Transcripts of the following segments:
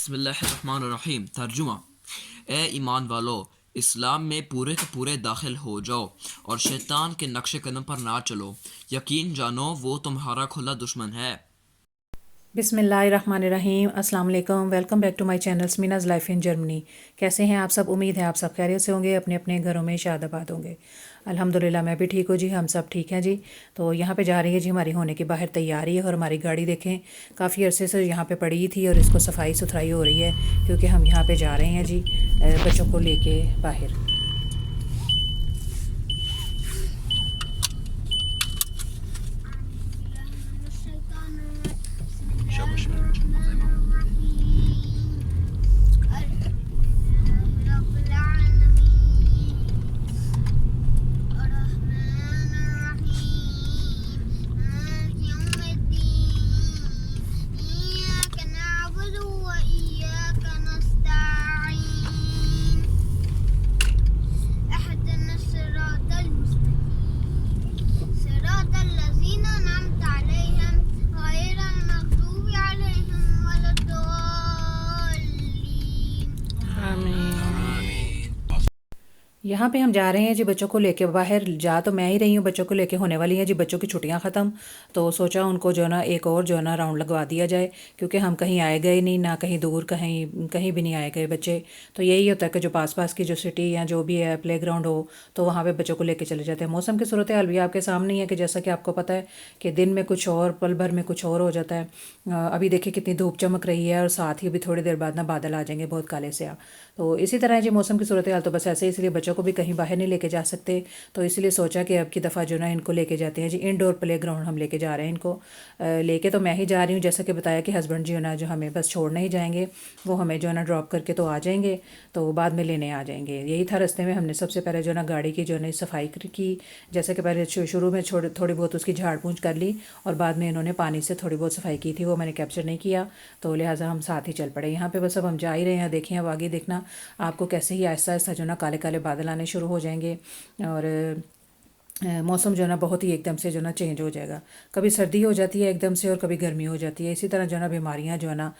बिस्मिल्लाहिर्रहमानिर्रहीम। तर्जुमा। ए ईमान वालो, इस्लाम में पूरे के पूरे दाखिल हो जाओ और शैतान के नक्शे कदम पर ना चलो। यकीन जानो वो तुम्हारा खुला दुश्मन है। बिस्मिल्लाहिर्रहमानिर्रहीम। अस्सलाम वालेकुम। Welcome back to my channel स्मीनाज़ लाइफ इन जर्मनी। कैसे हैं आप सब? उम्मीद है आप सब खैरियत से होंगे, अपने अपने घरों में शादाबाद होंगे। अल्हम्दुलिल्लाह मैं भी ठीक हूँ जी, हम सब ठीक हैं जी। तो यहाँ पे जा रही है जी हमारी होने की बाहर तैयारी है, और हमारी गाड़ी देखें काफ़ी अरसे से यहाँ पे पड़ी थी और इसको सफाई सुथराई हो रही है, क्योंकि हम यहाँ पे जा रहे हैं जी बच्चों को लेके बाहर। यहाँ पे हम जा रहे हैं जी बच्चों को लेके बाहर। जा तो मैं ही रही हूँ, बच्चों को लेके होने वाली हैं जी बच्चों की छुट्टियाँ ख़त्म। तो सोचा उनको जो ना एक और जो ना राउंड लगवा दिया जाए, क्योंकि हम कहीं आए गए नहीं, ना कहीं दूर, कहीं कहीं भी नहीं आए गए बच्चे। तो यही होता है कि जो पास पास की जो सिटी या जो भी है प्ले ग्राउंड हो, तो वहाँ पर बच्चों को लेके चले जाते हैं। मौसम की सूरत हाल भी आपके सामने ही है कि जैसा कि आपको पता है कि दिन में कुछ और, पल भर में कुछ और हो जाता है। अभी देखिए कितनी धूप चमक रही है, और साथ ही अभी थोड़ी देर बाद ना बादल आ जाएंगे बहुत काले से। तो इसी तरह है जी मौसम की सूरत हाल। तो बस ऐसे, इसलिए बच्चों को भी कहीं बाहर नहीं लेके जा सकते, तो इसलिए सोचा कि अब की दफ़ा जो ना इनको लेके जाते हैं जी इंडोर प्ले ग्राउंड। हम लेके जा रहे हैं इनको। लेके तो मैं ही जा रही हूँ, जैसा कि बताया कि हस्बैंड जी ना जो हमें बस छोड़ने ही जाएंगे, वो हमें जो है ना ड्रॉप करके तो आ जाएंगे, तो बाद में लेने आ जाएंगे। यही था, रास्ते में हमने सबसे पहले जो ना गाड़ी की जो है सफाई की। जैसे कि पहले शुरू में थोड़ी बहुत उसकी झाड़ पूंछ कर ली, और बाद में इन्होंने पानी से थोड़ी बहुत सफाई की थी, वो मैंने कैप्चर नहीं किया, तो लिहाजा हम साथ ही चल पड़े। यहाँ पे बस अब हम जा ही रहे हैं। देखें अब आगे देखना आपको कैसे ही आहिस्ता आहिस्ता जो ना काले काले बादल आने शुरू हो जाएंगे, और मौसम जो है ना बहुत ही एकदम से जो ना चेंज हो जाएगा। कभी सर्दी हो जाती है एकदम से, और कभी गर्मी हो जाती है। इसी तरह जो ना बीमारियां जो है ना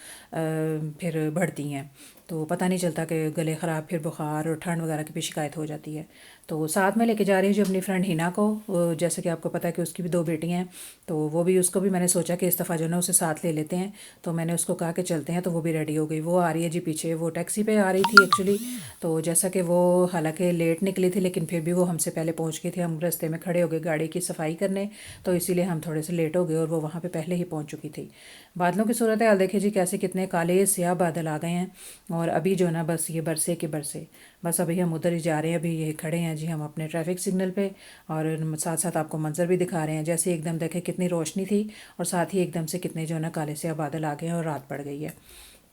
फिर बढ़ती हैं, तो पता नहीं चलता कि गले ख़राब, फिर बुखार और ठंड वगैरह की भी शिकायत हो जाती है। तो साथ में लेके जा रही हूँ जो अपनी फ्रेंड हिना को। जैसे कि आपको पता है कि उसकी भी 2 बेटियाँ हैं, तो वो भी, उसको भी मैंने सोचा कि इस दफ़ा जो ना उसे साथ ले लेते हैं। तो मैंने उसको कहा कि चलते हैं, तो वो भी रेडी हो गई। वो आ रही है जी पीछे, वो टैक्सी पे आ रही थी एक्चुअली। तो जैसा कि वो हालांकि लेट निकली थी, लेकिन फिर भी वो हमसे पहले पहुंच गई थी। हम रास्ते में खड़े हो गए गाड़ी की सफाई करने, तो इसीलिए हम थोड़े से लेट हो गए, और वो वहाँ पे पहले ही पहुंच चुकी थी। बादलों की सूरत हाल देखिए जी, कैसे कितने काले स्याह बादल आ गए हैं, और अभी जो ना बस ये बरसे के बरसे। बस अभी हम उधर ही जा रहे हैं। अभी ये खड़े हैं जी हम अपने ट्रैफिक सिग्नल पे, और साथ साथ आपको मंजर भी दिखा रहे हैं। जैसे एकदम देखें कितनी रोशनी थी, और साथ ही एकदम से कितने जो है ना काले से बादल आ गए हैं, और रात पड़ गई है।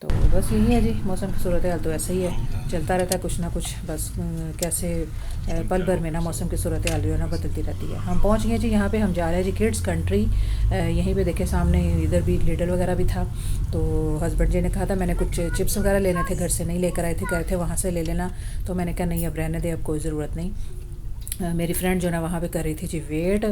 तो बस यही है जी मौसम की सूरत हाल। तो ऐसा ही है, चलता रहता है कुछ ना कुछ। बस कैसे पल भर में ना मौसम की सूरत हाल जो है ना बदलती रहती है। हम पहुंच गए जी यहाँ पे। हम जा रहे हैं जी किड्स कंट्री। यहीं पे देखे सामने इधर भी लीडर वगैरह भी था। तो हस्बैंड जी ने कहा था, मैंने कुछ चिप्स वगैरह लेने थे, घर से नहीं लेकर आए थे, कह रहे थे वहाँ से ले लेना। तो मैंने कहा नहीं, अब रहने दे, अब कोई ज़रूरत नहीं। मेरी फ्रेंड जो ना वहाँ पे कर रही थी जी वेट।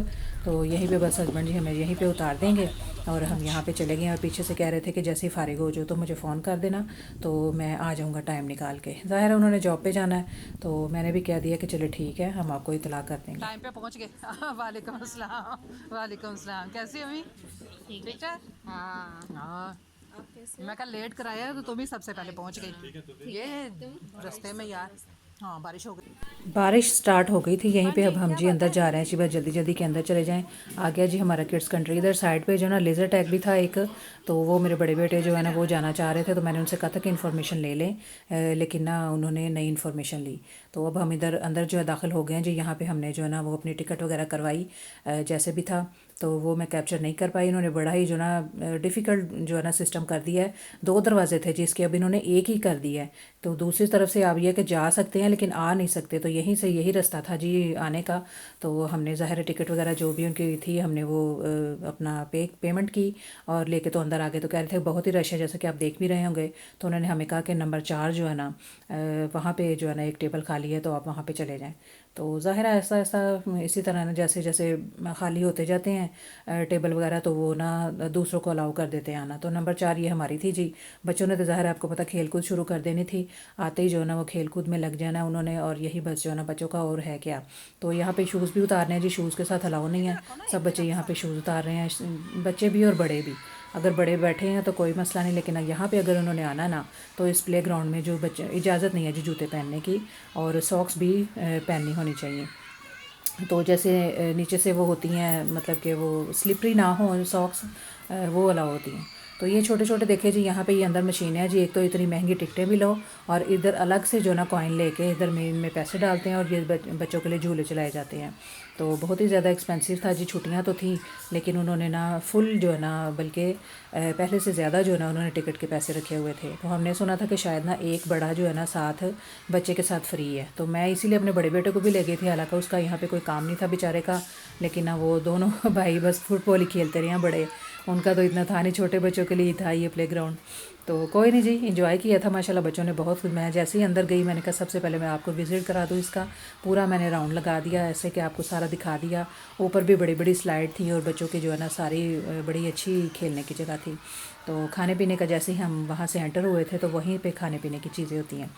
तो यहीं पे बस हस्बैंड जी हमें यहीं पे उतार देंगे, और हम यहाँ पे चले गए। और पीछे से कह रहे थे कि जैसे ही फारिग हो जो तो मुझे फ़ोन कर देना, तो मैं आ जाऊँगा टाइम निकाल के। ज़ाहिर है उन्होंने जॉब पे जाना है, तो मैंने भी कह दिया कि चलो ठीक है, हम आपको इतला कर देंगे। टाइम पे पहुँच गए। वालेकुम अस्सलाम। वालेकुम अस्सलाम। कैसी अम्मी? ठीक है। हाँ हाँ, मैं कल लेट कराया तो तुम ही सबसे पहले पहुँच गई। ये रास्ते में यार, हाँ बारिश हो गई। बारिश स्टार्ट हो गई थी यहीं पे। अब हम जी अंदर जा रहे हैं जी, बस जल्दी जल्दी के अंदर चले जाएं। आ गया जी हमारा किड्स कंट्री। इधर साइड पे जो ना लेज़र टैग भी था एक, तो वो मेरे बड़े बेटे जो है ना वो जाना चाह रहे थे, तो मैंने उनसे कहा था कि इन्फॉर्मेशन ले लें, लेकिन ना उन्होंने नई इन्फॉर्मेशन ली। तो अब हम इधर अंदर जो है दाखिल हो गए हैं जी। यहाँ पे हमने जो है ना वो अपनी टिकट वगैरह करवाई, जैसे भी था। तो वो मैं कैप्चर नहीं कर पाई। इन्होंने बड़ा ही जो ना डिफ़िकल्ट जो है ना सिस्टम कर दिया है। 2 दरवाजे थे जिसके, अब इन्होंने एक ही कर दिया है। तो दूसरी तरफ से आप ये कि जा सकते हैं लेकिन आ नहीं सकते, तो यहीं से यही रास्ता था जी आने का। तो हमने ज़ाहिर टिकट वगैरह जो भी उनकी थी, हमने वो अपना पेमेंट की, और लेके तो अंदर आ गए। तो कह रहे थे बहुत ही रश है, जैसा कि आप देख भी रहे होंगे। तो उन्होंने हमें कहा कि नंबर 4 जो है ना वहाँ पे जो है ना एक टेबल खाली है, तो आप वहाँ पे चले जाएँ। तो ज़ाहिर है ऐसा ऐसा इसी तरह ना जैसे जैसे खाली होते जाते हैं टेबल वगैरह, तो वो ना दूसरों को अलाउ कर देते हैं आना। तो नंबर 4 ये हमारी थी जी। बच्चों ने तो ज़ाहिर है आपको पता खेल कूद शुरू कर देनी थी, आते ही जो है ना वो खेल कूद में लग जाना उन्होंने, और यही बस जो है ना बच्चों का और है क्या। तो यहाँ पे शूज़ भी उतारने हैं जी, शूज़ के साथ अलाउ नहीं है। सब बच्चे यहाँ पे शूज़ उतार रहे हैं, बच्चे भी और बड़े भी। अगर बड़े बैठे हैं तो कोई मसला नहीं, लेकिन यहाँ पे अगर उन्होंने आना ना, तो इस प्ले ग्राउंड में जो बच्चे इजाज़त नहीं है जी जूते पहनने की, और सॉक्स भी पहननी होनी चाहिए। तो जैसे नीचे से वो होती हैं, मतलब कि वो स्लिपरी ना हो सॉक्स, वो अलाउ होती हैं। तो ये छोटे छोटे देखे जी, यहाँ पे ये अंदर मशीन है जी। एक तो इतनी महंगी टिकटें भी लो, और इधर अलग से जो ना कॉइन लेके इधर में पैसे डालते हैं, और ये बच्चों के लिए झूले चलाए जाते हैं। तो बहुत ही ज़्यादा एक्सपेंसिव था जी। छुट्टियाँ तो थी, लेकिन उन्होंने ना फुल जो है ना, बल्कि पहले से ज़्यादा जो है ना उन्होंने टिकट के पैसे रखे हुए थे। तो हमने सुना था कि शायद ना एक बड़ा जो है ना साथ बच्चे के साथ फ्री है। तो मैं इसीलिए अपने बड़े बेटे को भी ले गई थी, हालांकि उसका यहाँ पे कोई काम नहीं था बेचारे का, लेकिन ना वो दोनों भाई बस फुटबॉल ही खेलते रहे हैं बड़े। उनका तो इतना था नहीं, छोटे बच्चों के लिए ही था ये प्ले ग्राउंड। तो कोई नहीं जी, इंजॉय किया था माशाल्लाह बच्चों ने बहुत कुछ। मैं जैसे ही अंदर गई मैंने कहा सबसे पहले मैं आपको विज़िट करा दूँ इसका। पूरा मैंने राउंड लगा दिया, ऐसे कि आपको सारा दिखा दिया। ऊपर भी बड़ी बड़ी स्लाइड थी, और बच्चों की जो है ना सारी बड़ी अच्छी खेलने की जगह थी। तो खाने पीने का जैसे ही हम वहाँ से एंटर हुए थे, तो वहीं पे खाने पीने की चीज़ें होती हैं।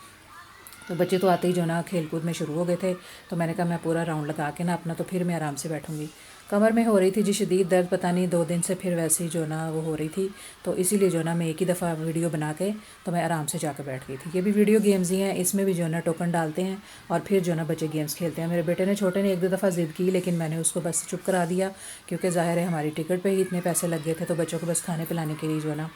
तो बच्चे तो आते ही जो ना खेल कूद में शुरू हो गए थे। तो मैंने कहा मैं पूरा राउंड लगा के ना अपना, तो फिर मैं आराम से बैठूंगी। कमर में हो रही थी जी शदीद दर्द, पता नहीं 2 दिन से फिर वैसे ही जो ना वो हो रही थी। तो इसीलिए जो ना मैं एक ही दफ़ा वीडियो बना के तो मैं आराम से जाकर बैठ गई थी। ये भी वीडियो गेम्स ही हैं, इसमें भी जो ना टोकन डालते हैं, और फिर जो ना बच्चे गेम्स खेलते हैं। मेरे बेटे ने छोटे ने 1-2 दफ़ा ज़िद की, लेकिन मैंने उसको बस चुप करा दिया, क्योंकि ज़ाहिर है हमारी टिकट पे ही इतने पैसे लग गए थे। तो बच्चों को बस खाने पिलाने के लिए जो है ना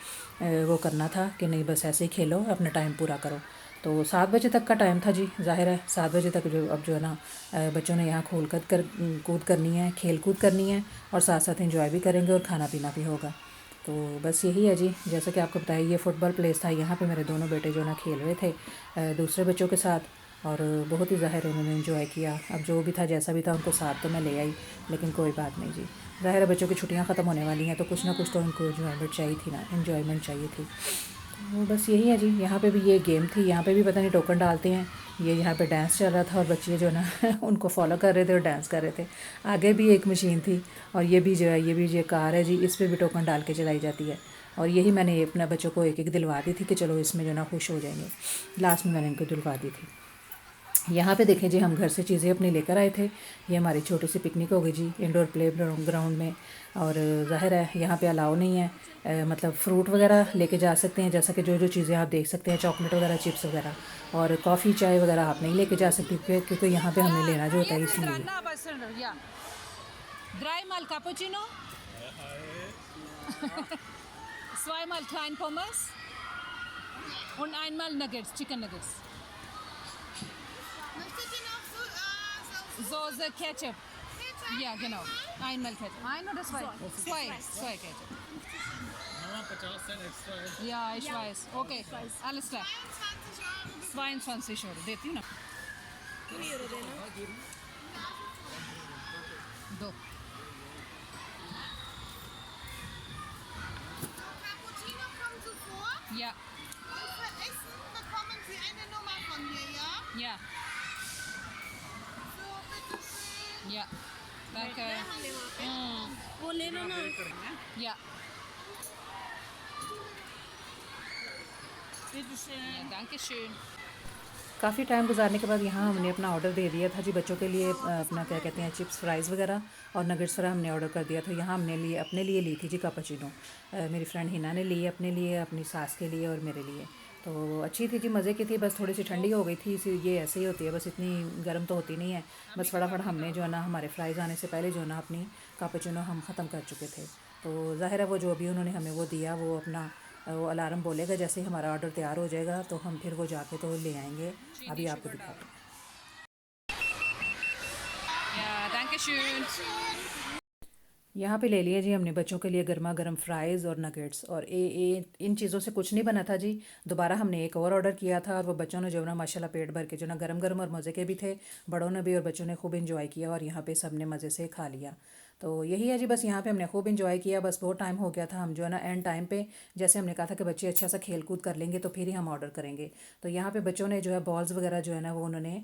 वो करना था कि नहीं बस ऐसे ही खेलो, अपना टाइम पूरा करो। तो 7 बजे तक का टाइम था जी। ज़ाहिर है 7 बजे तक जो अब जो है ना बच्चों ने यहाँ खोल कर कूद करनी है, खेल कूद करनी है, और साथ साथ इंजॉय भी करेंगे, और खाना पीना भी होगा। तो बस यही है जी। जैसा कि आपको बताया ये फ़ुटबॉल प्लेस था, यहाँ पे मेरे दोनों बेटे जो ना खेल रहे थे दूसरे बच्चों के साथ, और बहुत ही ज़ाहिर उन्होंने इन्जॉय किया। अब जो भी था जैसा भी था, उनको साथ तो मैं ले आई, लेकिन कोई बात नहीं जी। ज़ाहिर है बच्चों की छुट्टियाँ ख़त्म होने वाली हैं, तो कुछ ना कुछ तो उनको इन्जॉयमेंट चाहिए थी ना, इन्जॉयमेंट चाहिए थी। वो बस यही है जी। यहाँ पे भी ये गेम थी, यहाँ पे भी पता नहीं टोकन डालते हैं। ये यहाँ पे डांस चल रहा था, और बच्चे जो ना उनको फॉलो कर रहे थे और डांस कर रहे थे। आगे भी एक मशीन थी, और ये भी जो है ये भी जो कार है जी, इस पे भी टोकन डाल के चलाई जाती है। और यही मैंने अपने बच्चों को एक एक दिलवा दी थी कि चलो इसमें जो ना खुश हो जाएंगे। लास्ट में मैंने इनको दिलवा दी थी। यहाँ पे देखें जी, हम घर से चीज़ें अपनी लेकर आए थे। ये हमारी छोटी सी पिकनिक हो गई जी इंडोर प्ले ग्राउंड में। और ज़ाहिर है यहाँ पे अलाउ नहीं है, मतलब फ़्रूट वगैरह लेके जा सकते हैं, जैसा कि जो जो चीज़ें आप देख सकते हैं, चॉकलेट वगैरह, चिप्स वगैरह, और कॉफ़ी चाय वगैरह आप नहीं लेके जा सकती, क्योंकि यहाँ पे हमने लेना जो होता है इसलिए। Ja. Dreimal Cappuccino, zweimal Klein Pommes und einmal Nuggets, Chicken Nuggets. Möchtet ihr noch so, Soße Ketchup. Ja, genau. Einmal Ketchup. Ein oder zwei? Zwei Ketchup. Mama, 50 Cent extra. Ja, ich weiß. Okay, alles klar. 22 Euro? 22 Euro. देती हूँ ना. दो. Cappuccino kommt sofort. Ja, Und für Essen bekommen Sie eine Nummer von mir, ja? ja, So, bitteschön. ja. Danke. वो ले लो ना Ja. bitteschön. Ja, danke schön. काफ़ी time गुजारने के बाद यहाँ हमने अपना ऑर्डर दे दिया था जी बच्चों के लिए। अपना क्या कहते हैं, चिप्स फ्राइज़ वगैरह और नगेट्स वगैरह हमने ऑर्डर कर दिया था। यहाँ हमने लिए अपने लिए ली थी जी कैपुचिनो। मेरी फ्रेंड हिना ने ली अपने लिए, अपनी सास के लिए और मेरे लिए। तो अच्छी थी जी, मज़े की थी। बस थोड़ी सी ठंडी हो गई थी, इसी ये ऐसे ही होती है, बस इतनी गर्म तो होती नहीं है। बस फटाफट हमने जो है ना हमारे फ्राइज़ आने से पहले जो है ना अपनी कैपुचिनो हम ख़त्म कर चुके थे। तो ज़ाहिर है वो जो भी उन्होंने हमें वो दिया, वो अपना वो अलार्म बोलेगा जैसे ही हमारा ऑर्डर तैयार हो जाएगा, तो हम फिर वो जाके तो ले आएंगे। अभी आपको दिखाते हैं। Ja, danke schön. यहाँ पे ले लिए जी हमने बच्चों के लिए गर्मा गर्म फ्राइज़ और नगेट्स, और इन चीज़ों से कुछ नहीं बना था जी। दोबारा हमने एक और ऑर्डर किया था, और वो बच्चों ने जो ना माशाल्लाह पेट भर के जो ना गरम गरम और मज़े के भी थे। बड़ों ने भी और बच्चों ने खूब इंजॉय किया, और यहाँ पे सब ने मज़े से खा लिया। तो यही है जी, बस यहाँ पे हमने खूब इंजॉय किया। बस बहुत टाइम हो गया था, हम जो है ना एंड टाइम पे जैसे हमने कहा था कि बच्चे अच्छा सा खेल कूद कर लेंगे तो फिर ही हम ऑर्डर करेंगे। तो यहाँ पे बच्चों ने जो है बॉल्स वगैरह जो है ना वो उन्होंने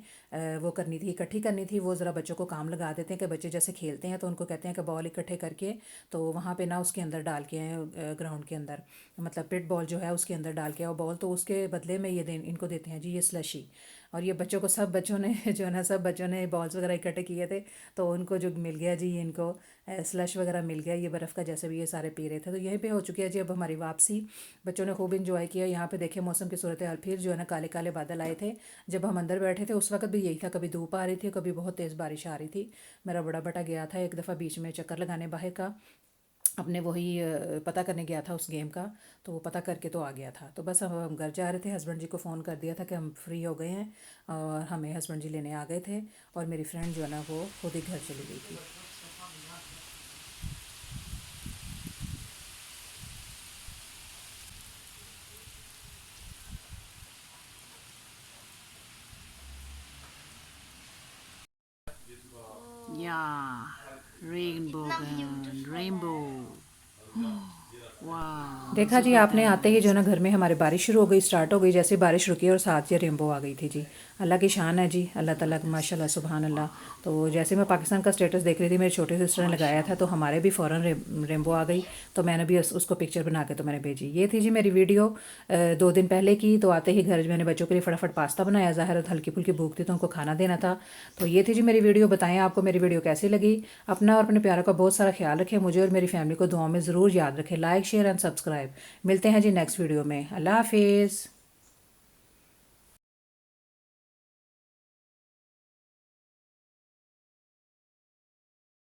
वो करनी थी, इकट्ठी करनी थी। वो ज़रा बच्चों को काम लगा देते हैं कि बच्चे जैसे खेलते हैं तो उनको कहते हैं कि बॉल इकट्ठे करके तो वहाँ पे ना उसके अंदर डाल के आए, ग्राउंड के अंदर, मतलब पिट बॉल जो है उसके अंदर डाल के आओ बॉल, तो उसके बदले में ये इनको देते हैं जी ये स्लशी। और ये बच्चों को, सब बच्चों ने जो है ना सब बच्चों ने बॉल्स वगैरह इकट्ठे किए थे तो उनको जो मिल गया जी, इनको स्लश वगैरह मिल गया, ये बर्फ़ का जैसे भी ये सारे पी रहे थे। तो यहीं पे हो चुकी है जी अब हमारी वापसी। बच्चों ने खूब इंजॉय किया। यहाँ पे देखे मौसम की सूरत हाल, फिर जो है ना काले काले बादल आए थे। जब हम अंदर बैठे थे उस वक्त भी यही था, कभी धूप आ रही थी, कभी बहुत तेज़ बारिश आ रही थी। मेरा बड़ा बेटा गया था एक दफ़ा बीच में चक्कर लगाने बाहर का, अपने वही पता करने गया था उस गेम का, तो वो पता करके तो आ गया था। तो बस अब हम घर जा रहे थे, हस्बैंड जी को फ़ोन कर दिया था कि हम फ्री हो गए हैं और हमें हस्बैंड जी लेने आ गए थे। और मेरी फ्रेंड जो है ना वो खुद ही घर चली गई थी। Yeah, rainbow. Wow. देखा जी आपने, आते ही जो है ना घर में हमारे बारिश शुरू हो गई, स्टार्ट हो गई। जैसे बारिश रुकी और साथ ही रेनबो आ गई थी जी। अल्लाह की शान है जी, अल्लाह ताला की माशाल्लाह सुभान अल्लाह। तो जैसे मैं पाकिस्तान का स्टेटस देख रही थी, मेरी छोटी सिस्टर ने लगाया था तो हमारे भी फ़ौरन रेनबो आ गई। तो मैंने भी उसको पिक्चर बना के तो मैंने भेजी। ये थी जी मेरी वीडियो 2 दिन पहले की। तो आते ही घर मैंने बच्चों के लिए फटाफट पास्ता बनाया, ज़ाहिर हल्की फुल्की भूख थी तो उनको खाना देना था। तो ये थी जी मेरी वीडियो। बताएं आपको मेरी वीडियो कैसी लगी। अपना और अपने प्यारों का बहुत सारा ख्याल रखें। मुझे और मेरी फैमिली को दुआओं में ज़रूर याद रखें। Like share and subscribe. मिलते हैं जी नेक्स्ट वीडियो में। अल्लाह हाफिज़।